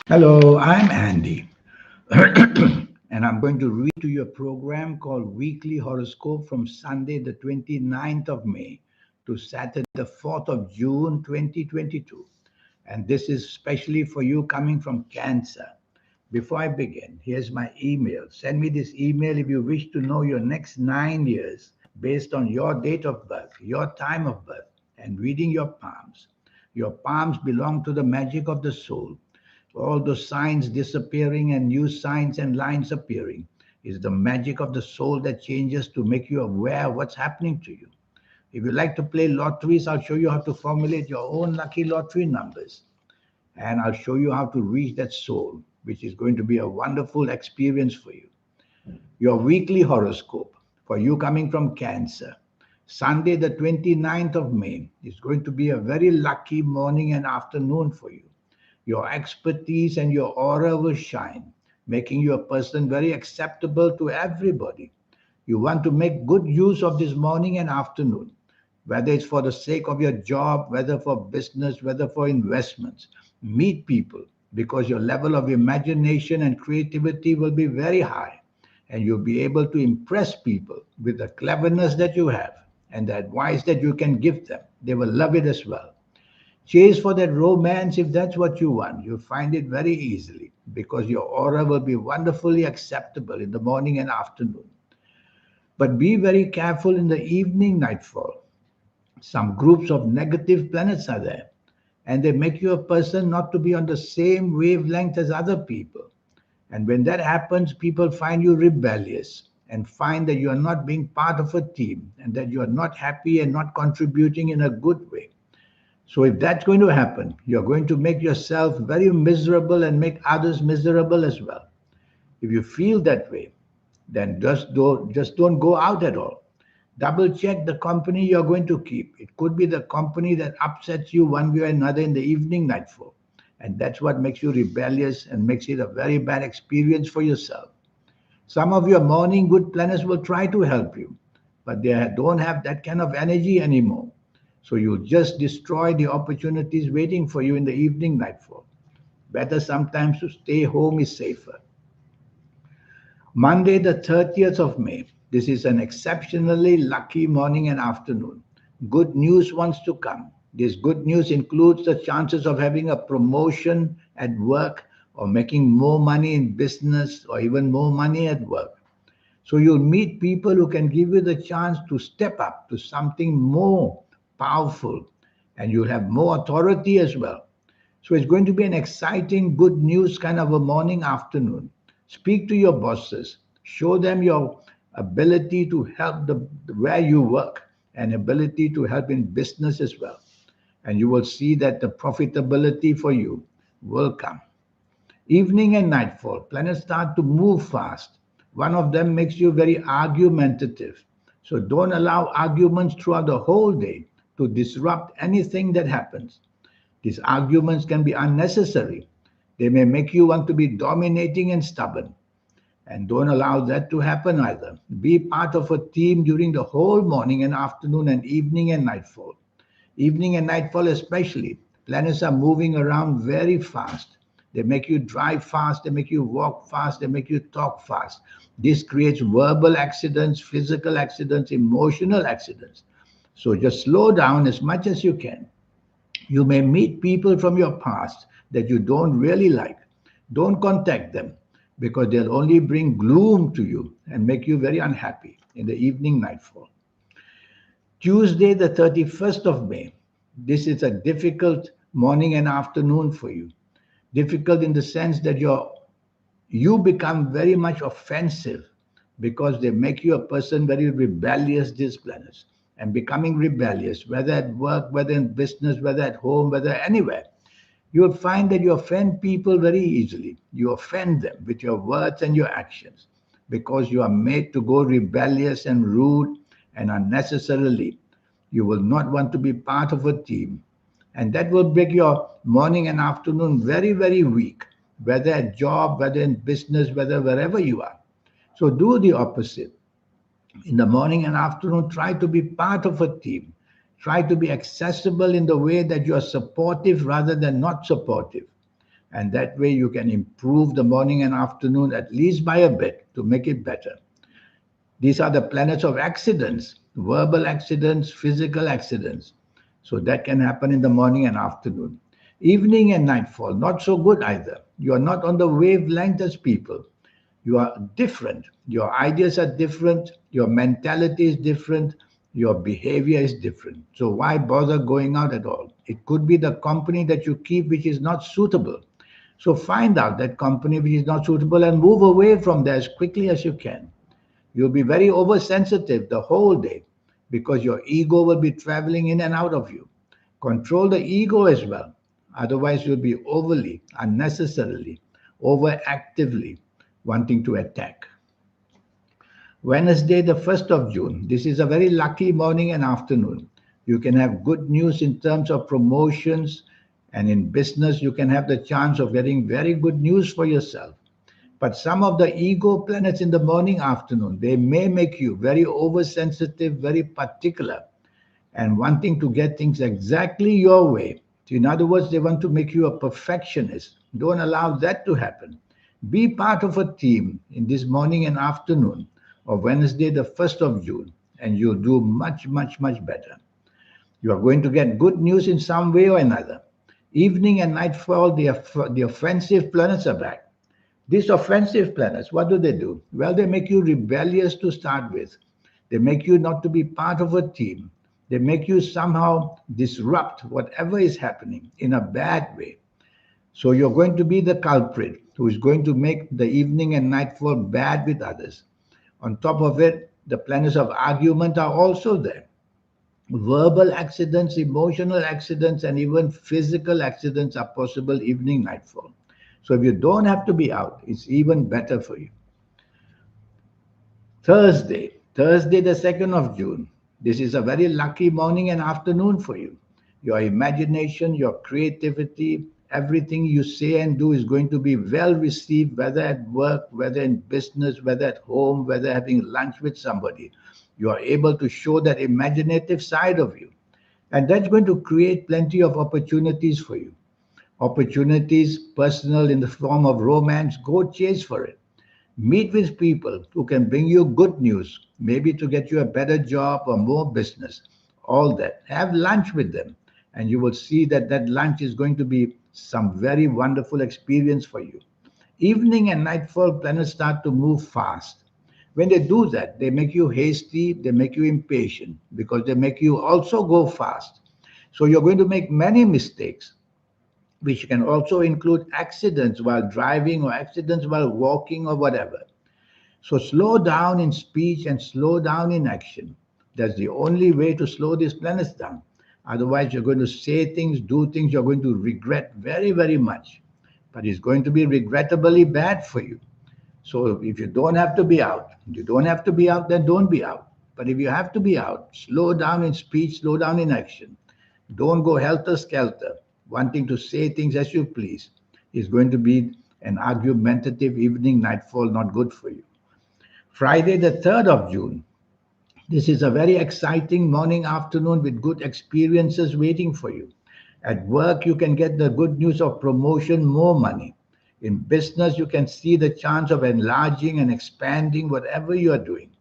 Hello, I'm Andy, and I'm going to read to you a program called Weekly Horoscope from Sunday, the 29th of May to Saturday, the 4th of June, 2022. And this is especially for you coming from Cancer. Before I begin, here's my email. Send me this email if you wish to know your next 9 years based on your date of birth, your time of birth, and reading your palms. Your palms belong to the magic of the soul. All those signs disappearing and new signs and lines appearing is the magic of the soul that changes to make you aware of what's happening to you. If you like to play lotteries, I'll show you how to formulate your own lucky lottery numbers. And I'll show you how to reach that soul, which is going to be a wonderful experience for you. Your weekly horoscope for you coming from Cancer. Sunday, the 29th of May, is going to be a very lucky morning and afternoon for you. Your expertise and your aura will shine, making you a person very acceptable to everybody. You want to make good use of this morning and afternoon, whether it's for the sake of your job, whether for business, whether for investments. Meet people because your level of imagination and creativity will be very high, and you'll be able to impress people with the cleverness that you have and the advice that you can give them. They will love it as well. Chase for that romance if that's what you want. You'll find it very easily because your aura will be wonderfully acceptable in the morning and afternoon. But be very careful in the evening nightfall. Some groups of negative planets are there, and they make you a person not to be on the same wavelength as other people. And when that happens, people find you rebellious and find that you are not being part of a team and that you are not happy and not contributing in a good way. So if that's going to happen, you're going to make yourself very miserable and make others miserable as well. If you feel that way, then just don't go out at all. Double check the company you're going to keep. It could be the company that upsets you one way or another in the evening nightfall. And that's what makes you rebellious and makes it a very bad experience for yourself. Some of your morning good planners will try to help you, but they don't have that kind of energy anymore. So you just destroy the opportunities waiting for you in the evening nightfall. Better sometimes to stay home is safer. Monday, the 30th of May. This is an exceptionally lucky morning and afternoon. Good news wants to come. This good news includes the chances of having a promotion at work or making more money in business or even more money at work. So you'll meet people who can give you the chance to step up to something more powerful and you'll have more authority as well. So it's going to be an exciting, good news kind of a morning, afternoon. Speak to your bosses, show them your ability to help where you work and ability to help in business as well. And you will see that the profitability for you will come. Evening and nightfall, planets start to move fast. One of them makes you very argumentative. So don't allow arguments throughout the whole day to disrupt anything that happens. These arguments can be unnecessary. They may make you want to be dominating and stubborn. And don't allow that to happen either. Be part of a team during the whole morning and afternoon and evening and nightfall. Evening and nightfall, especially, planets are moving around very fast. They make you drive fast, they make you walk fast, they make you talk fast. This creates verbal accidents, physical accidents, emotional accidents. So just slow down as much as you can. You may meet people from your past that you don't really like. Don't contact them because they'll only bring gloom to you and make you very unhappy in the evening nightfall. Tuesday, the 31st of May. This is a difficult morning and afternoon for you. Difficult in the sense that you become very much offensive because they make you a person very rebellious, these planets. And becoming rebellious, whether at work, whether in business, whether at home, whether anywhere, you'll find that you offend people very easily. You offend them with your words and your actions because you are made to go rebellious and rude and unnecessarily. You will not want to be part of a team. And that will make your morning and afternoon very, very weak, whether at job, whether in business, whether wherever you are. So do the opposite. In the morning and afternoon, try to be part of a team. Try to be accessible in the way that you are supportive rather than not supportive. And that way you can improve the morning and afternoon at least by a bit to make it better. These are the planets of accidents, verbal accidents, physical accidents. So that can happen in the morning and afternoon. Evening and nightfall, not so good either. You are not on the wavelength as people. You are different. Your ideas are different. Your mentality is different. Your behavior is different. So why bother going out at all? It could be the company that you keep which is not suitable. So find out that company which is not suitable and move away from there as quickly as you can. You'll be very oversensitive the whole day because your ego will be traveling in and out of you. Control the ego as well. Otherwise, you'll be overly, unnecessarily, overactively wanting to attack. Wednesday, the 1st of June. This is a very lucky morning and afternoon. You can have good news in terms of promotions, and in business, you can have the chance of getting very good news for yourself. But some of the ego planets in the morning, afternoon, they may make you very oversensitive, very particular, and wanting to get things exactly your way. So in other words, they want to make you a perfectionist. Don't allow that to happen. Be part of a team in this morning and afternoon of Wednesday, the 1st of June, and you'll do much, much, much better. You are going to get good news in some way or another. Evening and nightfall, the offensive planets are back. These offensive planets, what do? Well, they make you rebellious to start with. They make you not to be part of a team. They make you somehow disrupt whatever is happening in a bad way. So you're going to be the culprit who is going to make the evening and nightfall bad with others. On top of it, the planets of argument are also there. Verbal accidents, emotional accidents, and even physical accidents are possible evening, nightfall. So if you don't have to be out, it's even better for you. Thursday, the 2nd of June. This is a very lucky morning and afternoon for you. Your imagination, your creativity, everything you say and do is going to be well received, whether at work, whether in business, whether at home, whether having lunch with somebody. You are able to show that imaginative side of you. And that's going to create plenty of opportunities for you. Opportunities, personal in the form of romance, go chase for it. Meet with people who can bring you good news, maybe to get you a better job or more business. All that. Have lunch with them, and you will see that that lunch is going to be some very wonderful experience for you. Evening and nightfall planets start to move fast. When they do that, they make you hasty, they make you impatient because they make you also go fast. So you're going to make many mistakes, which can also include accidents while driving or accidents while walking or whatever. So slow down in speech and slow down in action. That's the only way to slow these planets down. Otherwise, you're going to say things, do things you're going to regret very, very much. But it's going to be regrettably bad for you. So if you don't have to be out, you don't have to be out, then don't be out. But if you have to be out, slow down in speech, slow down in action. Don't go helter skelter, wanting to say things as you please. It's going to be an argumentative evening, nightfall, not good for you. Friday, the 3rd of June. This is a very exciting morning, afternoon with good experiences waiting for you. At work, you can get the good news of promotion, more money. In business, you can see the chance of enlarging and expanding whatever you are doing.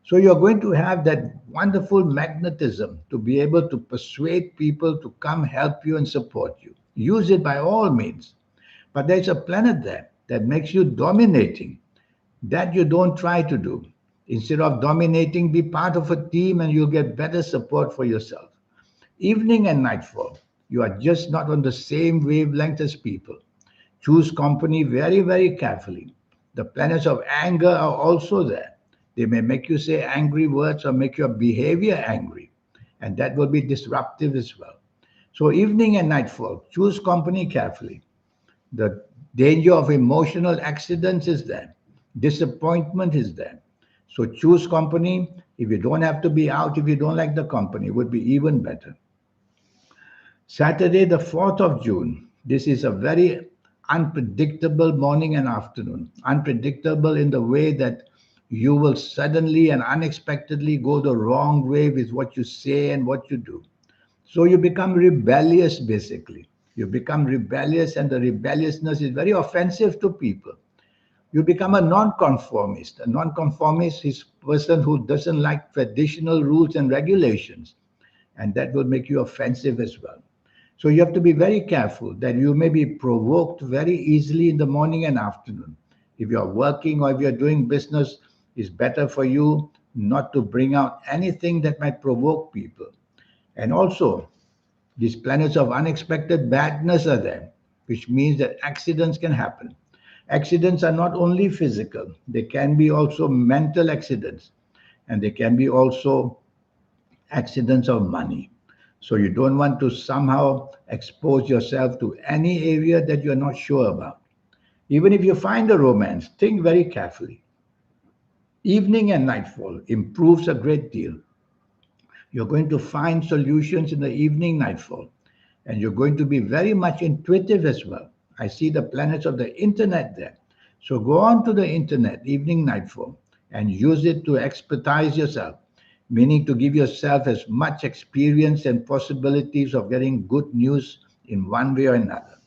So you're going to have that wonderful magnetism to be able to persuade people to come help you and support you. Use it by all means. But there's a planet there that makes you dominating. That you don't try to do. Instead of dominating, be part of a team and you'll get better support for yourself. Evening and nightfall, you are just not on the same wavelength as people. Choose company very, very carefully. The planets of anger are also there. They may make you say angry words or make your behavior angry, and that will be disruptive as well. So, evening and nightfall, choose company carefully. The danger of emotional accidents is there, disappointment is there. So, choose company. If you don't have to be out, if you don't like the company, it would be even better. Saturday, the 4th of June. This is a very unpredictable morning and afternoon. Unpredictable in the way that you will suddenly and unexpectedly go the wrong way with what you say and what you do. So you become rebellious basically. You become rebellious, and the rebelliousness is very offensive to people. You become a nonconformist. A nonconformist is a person who doesn't like traditional rules and regulations, and that will make you offensive as well. So you have to be very careful that you may be provoked very easily in the morning and afternoon. If you're working or if you're doing business, it's better for you not to bring out anything that might provoke people. And also, these planets of unexpected badness are there, which means that accidents can happen. Accidents are not only physical, they can be also mental accidents, and they can be also accidents of money. So you don't want to somehow expose yourself to any area that you're not sure about. Even if you find a romance, think very carefully. Evening and nightfall improves a great deal. You're going to find solutions in the evening nightfall, and you're going to be very much intuitive as well. I see the planets of the internet there. So go on to the internet, evening nightfall, and use it to expertise yourself, meaning to give yourself as much experience and possibilities of getting good news in one way or another.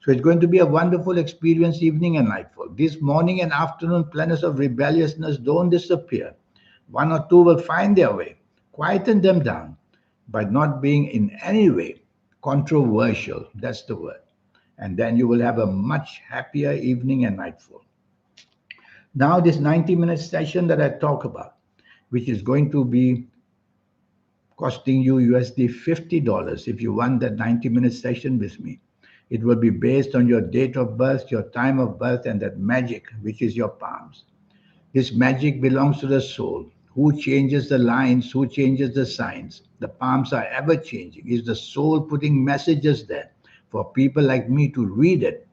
So it's going to be a wonderful experience, evening and nightfall. These morning and afternoon planets of rebelliousness don't disappear. One or two will find their way. Quieten them down by not being in any way controversial. That's the word. And then you will have a much happier evening and nightfall. Now, this 90-minute session that I talk about, which is going to be costing you USD $50 if you want that 90-minute session with me. It will be based on your date of birth, your time of birth, and that magic, which is your palms. This magic belongs to the soul. Who changes the lines? Who changes the signs? The palms are ever changing. It's the soul putting messages there for people like me to read it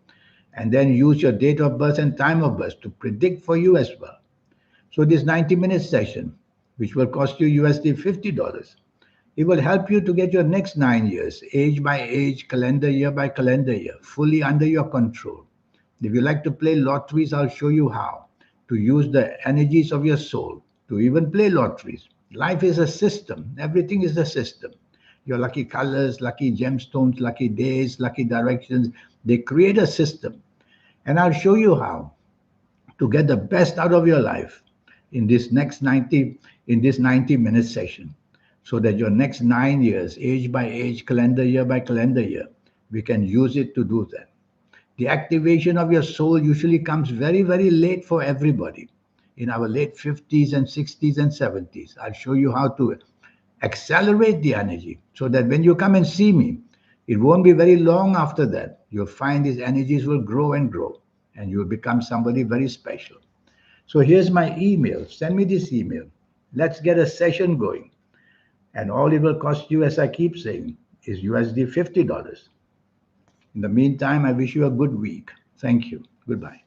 and then use your date of birth and time of birth to predict for you as well. So this 90-minute session, which will cost you USD $50, it will help you to get your next 9 years, age by age, calendar year by calendar year, fully under your control. If you like to play lotteries, I'll show you how to use the energies of your soul to even play lotteries. Life is a system. Everything is a system. Your lucky colors, lucky gemstones, lucky days, lucky directions, they create a system. And I'll show you how to get the best out of your life in this next 90-minute session, so that your next 9 years, age by age, calendar year by calendar year, we can use it to do that. The activation of your soul usually comes very, very late for everybody, in our late 50s and 60s and 70s. I'll show you how to accelerate the energy so that when you come and see me, it won't be very long after that. You'll find these energies will grow and grow, and you'll become somebody very special. So here's my email. Send me this email. Let's get a session going. And all it will cost you, as I keep saying, is USD $50. In the meantime, I wish you a good week. Thank you. Goodbye.